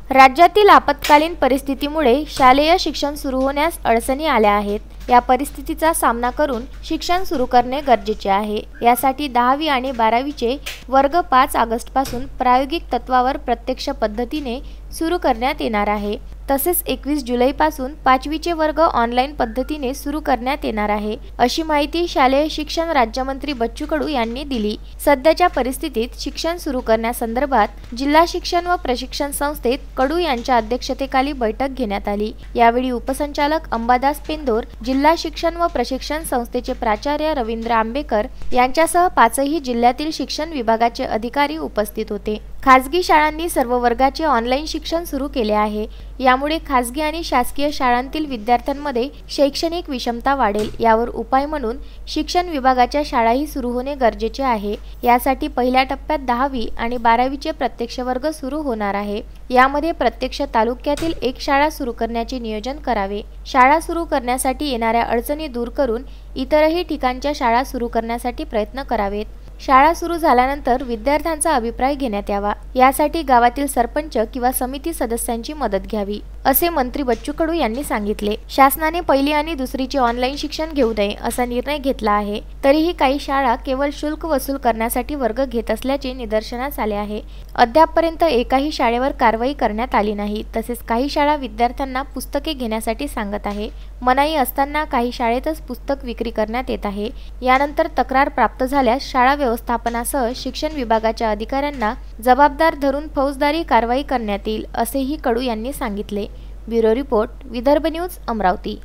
राज्यातील आपत्कालीन परिस्थितीमुळे शालेय शिक्षण सुरू होण्यास अडचणी आल्या आहेत। या परिस्थितीचा सामना करून शिक्षण सुरू करणे गरजेचे आहे। यासाठी 10वी आणि 12वीचे वर्ग 5 ऑगस्टपासून प्रायोगिक तत्वावर प्रत्यक्ष पद्धतीने सुरू करण्यात येणार आहे। तसेच 21 जुलैपासून 5वीचे वर्ग ऑनलाईन पद्धतीने सुरू करण्यात येणार आहे, अशी माहिती शालेय शिक्षण राज्यमंत्री बच्चू कडू यांनी दिली। सध्याच्या परिस्थितीत शिक्षण सुरू करण्यासंदर्भात जिल्हा शिक्षण व प्रशिक्षण संस्थेत कडू यांच्या अध्यक्षतेखाली बैठक घेण्यात आली। यावेळी उपसंचालक अंबादास पेंदोर, जिल्हा शिक्षण व प्रशिक्षण संस्थेचे प्राचार्य रवींद्र आंबेकर यांच्यासह 5ही जिल्ह्यातील शिक्षण विभागाचे अधिकारी उपस्थित होते। खासगी शाळांनी सर्व वर्गाचे ऑनलाईन शिक्षण सुरू केले आहे। यामुळे खासगी आणि शासकीय शाळांतील विद्यार्थ्यांमध्ये शैक्षणिक विषमता वाढेल। यावर उपाय म्हणून शिक्षण विभागाच्या शाळाही सुरू होणे गरजेचे आहे। यासाठी पहिल्या टप्प्यात 10वी आणि 12वीचे प्रत्यक्ष वर्ग सुरू होणार आहे। यामध्ये प्रत्यक्ष तालुक्यातील एक शाळा सुरू करण्याचे नियोजन करावे। शाळा सुरू करण्यासाठी येणाऱ्या अडचणी दूर करून इतरही ठिकाणच्या शाळा सुरू करण्यासाठी प्रयत्न करावेत। शाळा सुरू झाल्यानंतर विद्यार्थ्यांचा अभिप्राय घेण्यात यावा। यासाठी गावातील सरपंच किंवा समिती सदस्यांची मदत घ्यावी, असे मंत्री बच्चू कडू यांनी सांगितले। शासनाने पहिली आणि दुसरीचे ऑनलाईन शिक्षण घेऊ नये असा निर्णय घेतला आहे। तरीही काही शाळा केवळ शुल्क वसूल करण्यासाठी वर्ग घेत असल्याचे निदर्शनास आले आहे। अद्यापपर्यंत एकाही शाळेवर कारवाई करण्यात आली नाही। तसेच काही शाळा विद्यार्थ्यांना पुस्तके घेण्यासाठी सांगत आहे। मनाई असताना काही शाळेतच पुस्तक विक्री करण्यात येत आहे। यानंतर तक्रार प्राप्त झाल्यास शाळा व्यवस्थापनासह शिक्षण विभागाच्या अधिकाऱ्यांना जबाबदार धरून फौजदारी कारवाई करण्यात येईल, असेही कडू यांनी सांगितले। Bureau report, Vidarbha news, Amravati.